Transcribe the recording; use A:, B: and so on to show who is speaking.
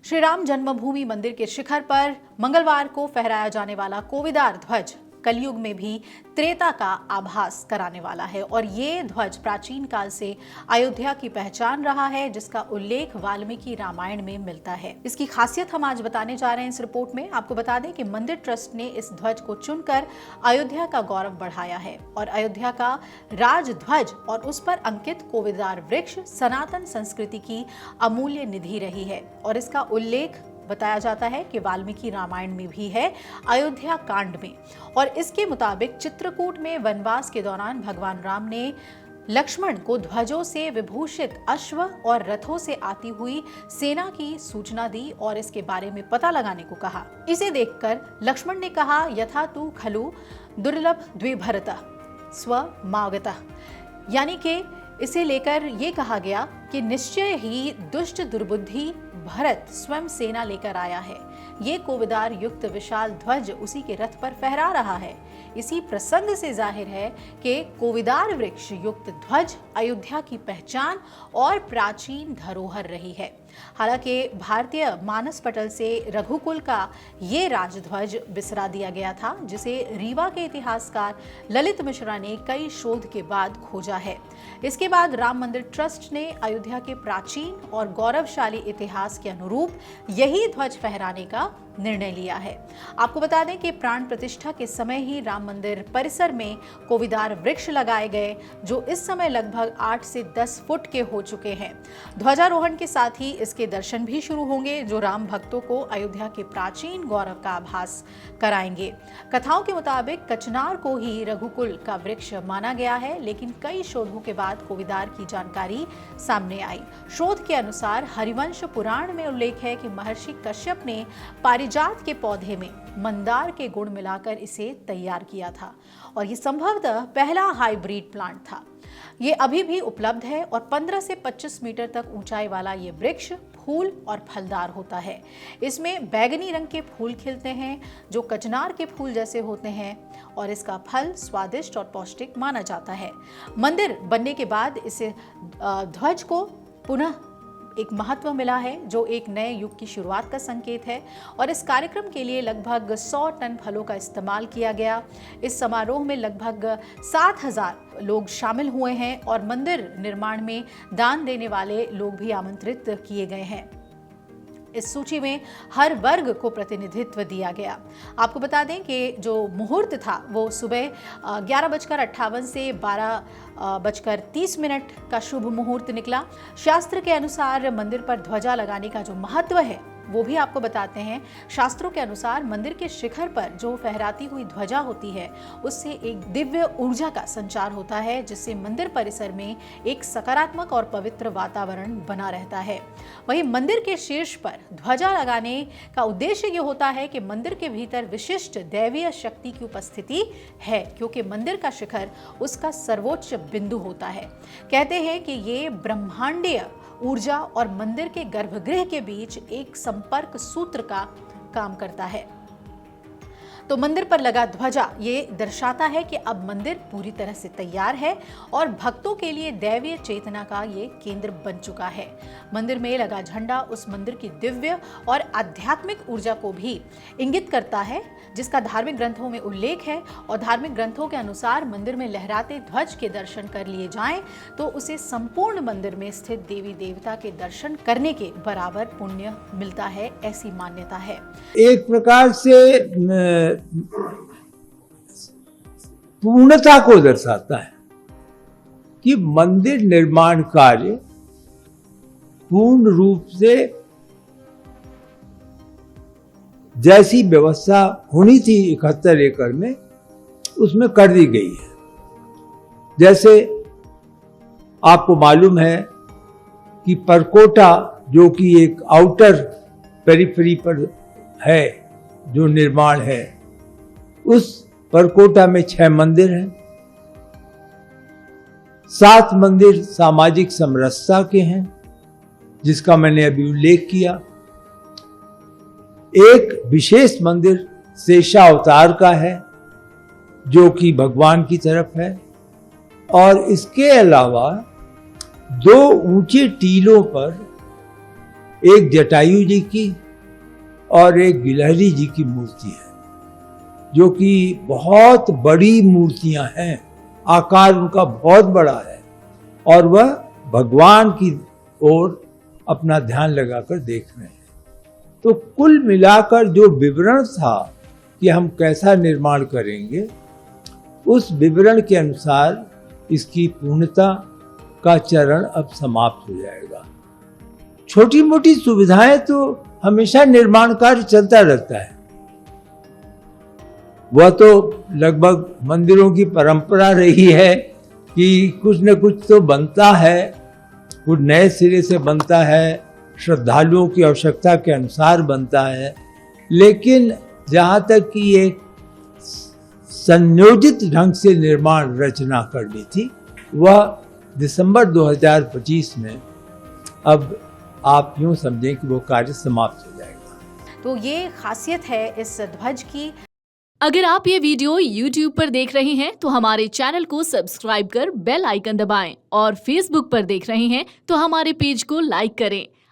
A: श्री राम जन्मभूमि मंदिर के शिखर पर मंगलवार को फहराया जाने वाला कोविदार ध्वज कलयुग में भी त्रेता का आभास कराने वाला है और ये ध्वज प्राचीन काल से अयोध्या की पहचान रहा है, जिसका उल्लेख वाल्मीकि रामायण में मिलता है। इसकी खासियत हम आज बताने जा रहे हैं इस रिपोर्ट में। आपको बता दें कि मंदिर ट्रस्ट ने इस ध्वज को चुनकर अयोध्या का गौरव बढ़ाया है और अयोध्या का राज ध्वज और उस पर अंकित कोविदार वृक्ष सनातन संस्कृति की अमूल्य निधि रही है और इसका उल्लेख बताया जाता है कि वाल्मीकि रामायण में भी है, अयोध्या कांड में। और इसके मुताबिक चित्रकूट में वनवास के दौरान भगवान राम ने लक्ष्मण को ध्वजों से विभूषित अश्व और रथों से आती हुई सेना की सूचना दी और इसके बारे में पता लगाने को कहा। इसे देखकर लक्ष्मण ने कहा, यथा तु खलु दुर्लभ द्विभरतः स्व मागतः, यानी कि इसे लेकर ये कहा गया कि निश्चय ही दुष्ट दुर्बुद्धि भरत स्वयं सेना लेकर आया है। ये कोविदार युक्त विशाल ध्वज उसी के रथ पर फहरा रहा है। इसी प्रसंग से जाहिर है कि कोविदार वृक्ष युक्त ध्वज अयोध्या की पहचान और प्राचीन धरोहर रही है। हालांकि भारतीय मानस पटल से रघुकुल का ये राजध्वज बिसरा दिया गया था, जिसे रीवा के इतिहासकार ललित मिश्रा ने कई शोध के बाद खोजा है। इसके बाद राम मंदिर ट्रस्ट ने अयोध्या के प्राचीन और गौरवशाली इतिहास के अनुरूप यही ध्वज फहराने का निर्णय लिया है। आपको बता दें कि प्राण प्रतिष्ठा के समय ही राम मंदिर परिसर में कोविदार वृक्ष लगाए गए, जो इस समय लगभग 8 से 10 फुट के हो चुके हैं। ध्वजारोहण के साथ ही इसके दर्शन भी शुरू होंगे, जो राम भक्तों को अयोध्या के प्राचीन गौरव का आभास कराएंगे। कथाओं के मुताबिक कचनार को ही रघुकुल का वृक्ष माना गया है, लेकिन कई शोधों के बाद कोविदार की जानकारी सामने आई। शोध के अनुसार हरिवंश पुराण में उल्लेख है कि महर्षि कश्यप ने पारिजात के पौधे में मंदार के गुण मिलाकर इसे तैयार किया था और ये संभवतः पहला हाइब्रिड प्लांट था। ये अभी भी उपलब्ध है और 15 से 25 मीटर तक ऊंचाई वाला ये वृक्ष फूल और फलदार होता है। इसमें बैगनी रंग के फूल खिलते हैं जो कचनार के फूल जैसे होते हैं और इसका फल स्वादिष्ट और पौष्टिक माना जाता है। मंदिर बनने के बाद इसे ध्वज को पुनः एक महत्व मिला है, जो एक नए युग की शुरुआत का संकेत है और इस कार्यक्रम के लिए लगभग 100 टन फलों का इस्तेमाल किया गया। इस समारोह में लगभग 7000 लोग शामिल हुए हैं और मंदिर निर्माण में दान देने वाले लोग भी आमंत्रित किए गए हैं। इस सूची में हर वर्ग को प्रतिनिधित्व दिया गया। आपको बता दें कि जो मुहूर्त था वो सुबह 11:58 से 12:30 का शुभ मुहूर्त निकला। शास्त्र के अनुसार मंदिर पर ध्वजा लगाने का जो महत्व है वो भी आपको बताते हैं। शास्त्रों के अनुसार मंदिर के शिखर पर जो फहराती हुई ध्वजा होती है उससे एक दिव्य ऊर्जा का संचार होता है, जिससे मंदिर परिसर में एक सकारात्मक और पवित्र वातावरण बना रहता है। वहीं मंदिर के शीर्ष पर ध्वजा लगाने का उद्देश्य ये होता है कि मंदिर के भीतर विशिष्ट दैवीय शक्ति की उपस्थिति है, क्योंकि मंदिर का शिखर उसका सर्वोच्च बिंदु होता है। कहते हैं कि ये ब्रह्मांडीय ऊर्जा और मंदिर के गर्भगृह के बीच एक संपर्क सूत्र का काम करता है। तो मंदिर पर लगा ध्वजा ये दर्शाता है कि अब मंदिर पूरी तरह से तैयार है और भक्तों के लिए दैवीय चेतना का ये केंद्र बन चुका है। मंदिर में लगा झंडा उस मंदिर की दिव्य और आध्यात्मिक ऊर्जा को भी इंगित करता है, जिसका धार्मिक ग्रंथों में उल्लेख है। और धार्मिक ग्रंथों के अनुसार मंदिर में लहराते ध्वज के दर्शन कर लिए जाएं तो उसे संपूर्ण मंदिर में स्थित देवी देवता के दर्शन करने के बराबर पुण्य मिलता है, ऐसी मान्यता है।
B: एक प्रकार से पूर्णता को दर्शाता है कि मंदिर निर्माण कार्य पूर्ण रूप से जैसी व्यवस्था होनी थी 71 एकड़ में उसमें कर दी गई है। जैसे आपको मालूम है कि परकोटा, जो कि एक आउटर पेरिफेरी पर है जो निर्माण है, उस परकोटा में 6 मंदिर हैं। 7 मंदिर सामाजिक समरसता के हैं, जिसका मैंने अभी उल्लेख किया। एक विशेष मंदिर शेषावतार का है, जो कि भगवान की तरफ है, और इसके अलावा 2 ऊंचे टीलों पर एक जटायु जी की और एक गिलहरी जी की मूर्ति है, जो कि बहुत बड़ी मूर्तियां हैं, आकार उनका बहुत बड़ा है और वह भगवान की ओर अपना ध्यान लगाकर देख रहे हैं। तो कुल मिलाकर जो विवरण था कि हम कैसा निर्माण करेंगे, उस विवरण के अनुसार इसकी पूर्णता का चरण अब समाप्त हो जाएगा। छोटी मोटी सुविधाएं तो हमेशा निर्माण कार्य चलता रहता है, वह तो लगभग मंदिरों की परंपरा रही है कि कुछ न कुछ तो बनता है, कुछ नए सिरे से बनता है, श्रद्धालुओं की आवश्यकता के अनुसार बनता है। लेकिन जहाँ तक कि ये संयोजित ढंग से निर्माण रचना करनी थी, वह दिसंबर 2025 में अब आप यूँ समझें कि वो कार्य समाप्त हो जाएगा।
A: तो ये खासियत है इस ध्वज की।
C: अगर आप ये वीडियो YouTube पर देख रहे हैं तो हमारे चैनल को सब्सक्राइब कर बेल आइकन दबाएं और Facebook पर देख रहे हैं तो हमारे पेज को लाइक करें।